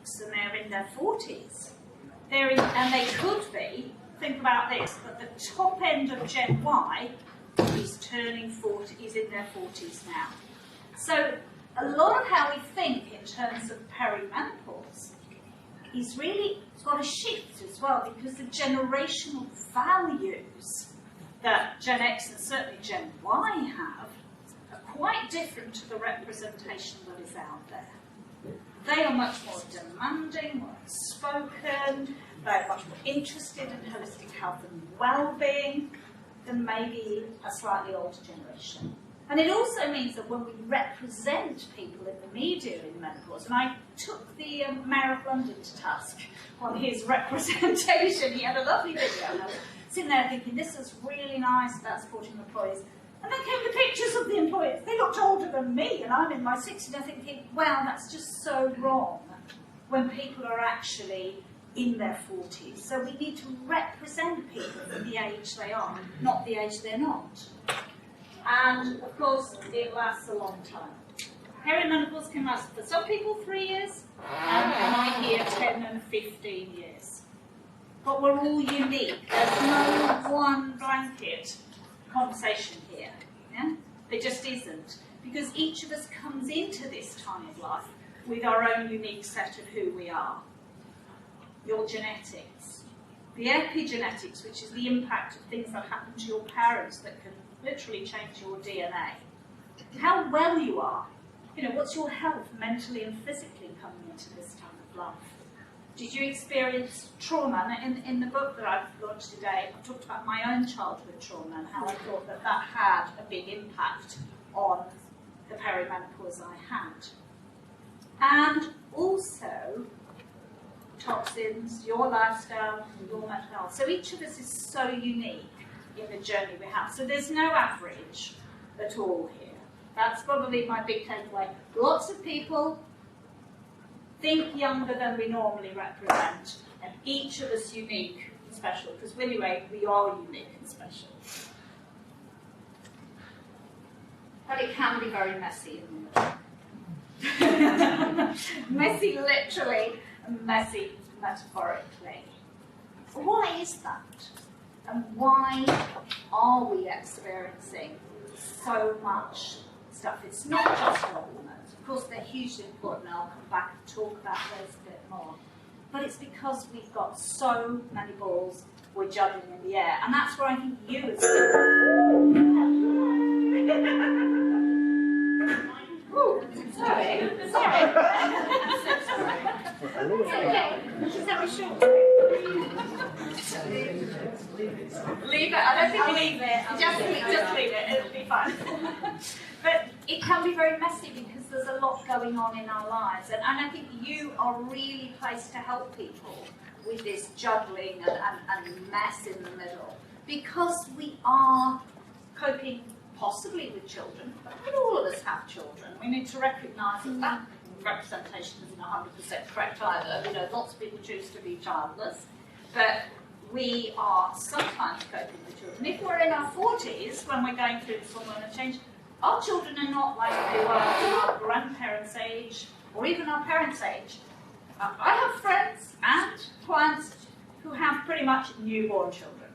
X and they're in their 40s. And they could be, think about this, but the top end of Gen Y is turning 40, is in their 40s now. So a lot of how we think in terms of perimenopause is really got to shift as well, because the generational values that Gen X and certainly Gen Y have are quite different to the representation that is out there. They are much more demanding, more outspoken, they're much more interested in holistic health and well-being than maybe a slightly older generation. And it also means that when we represent people in the media in menopause, and I took the Mayor of London to task on his representation. He had a lovely video, and I was sitting there thinking, this is really nice about supporting employees. And then came the pictures of the employees. They looked older than me, and I'm in my 60s, and I'm thinking, wow, that's just so wrong when people are actually in their 40s. So we need to represent people for the age they are, not the age they're not. And, of course, it lasts a long time. Perimenopause can last for some people 3 years, and I hear 10 and 15 years. But we're all unique. There's no one blanket conversation here. Yeah? There just isn't. Because each of us comes into this time of life with our own unique set of who we are. Your genetics. The epigenetics, which is the impact of things that happen to your parents that can literally change your DNA. How well you are. You know, what's your health mentally and physically coming into this time of life? Did you experience trauma? And in the book that I've launched today, I've talked about my own childhood trauma and how I thought that that had a big impact on the perimenopause I had. And also, toxins, your lifestyle, your mental health. So each of us is so unique in the journey we have. So there's no average at all here. That's probably my big takeaway. Lots of people think younger than we normally represent, and each of us unique and special, because anyway, we are unique and special. But it can be very messy in the middle. Messy literally, and messy metaphorically. So why is that? And why are we experiencing so much stuff? It's not just hormones. Of course, they're hugely important, and I'll come back and talk about those a bit more. But it's because we've got so many balls we're juggling in the air. And that's where I think you as sorry. I'm so sorry. It's okay. Is that short? Leave it. I don't think leave it. Just leave it. It'll be fine. But it can be very messy because there's a lot going on in our lives, and I think you are really placed to help people with this juggling and mess in the middle, because we are coping possibly with children, but not all of us have children. We need to recognise that that representation isn't 100% correct either. You know, lots of people choose to be childless, but we are sometimes coping with children. If we're in our 40s, when we're going through this hormonal change, our children are not like they were our grandparents' age, or even our parents' age. I have friends and clients who have pretty much newborn children.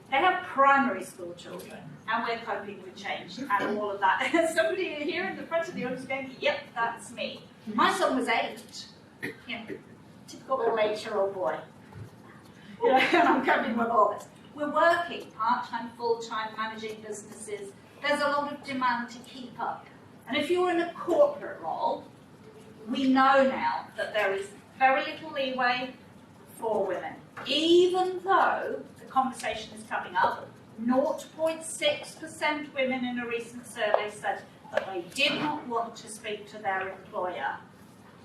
They have primary school children, and we're coping with change and all of that. Somebody here in the front of the audience is going, yep, that's me. My son was 8. You know, typical little 8-year-old boy. You know, and I'm coping with all this. We're working part-time, full-time, managing businesses. There's a lot of demand to keep up. And if you're in a corporate role, we know now that there is very little leeway for women. Even though the conversation is coming up, 0.6% women in a recent survey said that they did not want to speak to their employer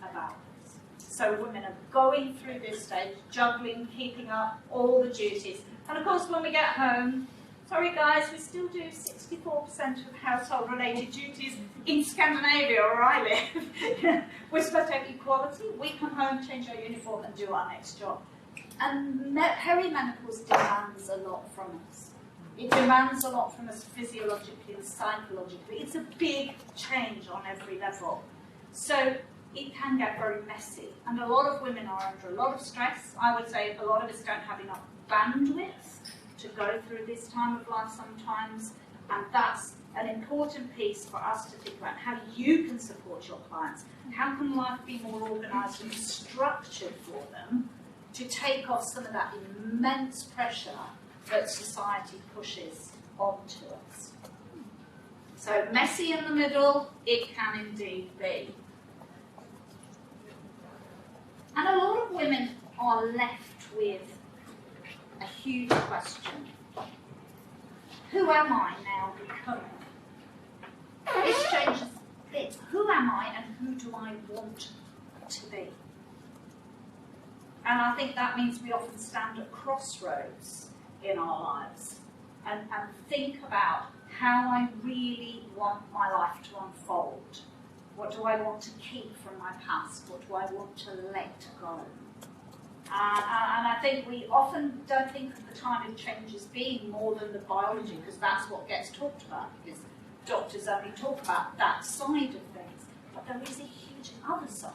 about this. So women are going through this stage, juggling, keeping up all the duties. And of course, when we get home, sorry guys, we still do 64% of household-related duties in Scandinavia, where I live. We're supposed to have equality. We come home, change our uniform, and do our next job. And perimenopause demands a lot from us. It demands a lot from us physiologically and psychologically. It's a big change on every level. So it can get very messy. And a lot of women are under a lot of stress. I would say a lot of us don't have enough bandwidth to go through this time of life sometimes. And that's an important piece for us to think about how you can support your clients. How can life be more organised and structured for them to take off some of that immense pressure that society pushes onto us. So messy in the middle, it can indeed be. And a lot of women are left with a huge question. Who am I now becoming? This changes this. Who am I and who do I want to be? And I think that means we often stand at crossroads in our lives and think about how I really want my life to unfold. What do I want to keep from my past? What do I want to let go? And I think we often don't think of the time of change as being more than the biology, because that's what gets talked about, because doctors only talk about that side of things. But there is a huge other side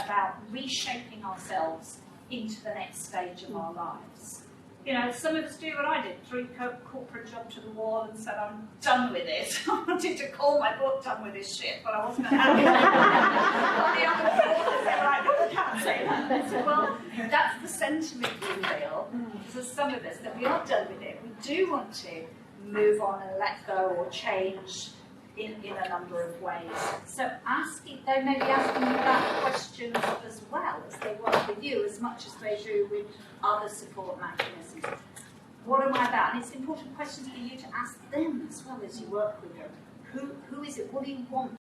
about reshaping ourselves into the next stage of our lives. You know, some of us do what I did, threw corporate job to the wall and said, I'm done with it. I wanted to call my book Done With This Shit, but I wasn't going to have it. On the other authors, they were like, no, we can't say that. I said, well, that's the sentiment we feel, for some of us, that we are done with it. We do want to move on and let go or change in a number of ways. So they may be asking you that question as well as they work with you, as much as they do with other support mechanisms. What am I about? And it's important questions for you to ask them as well as you work with them. Who is it? What do you want?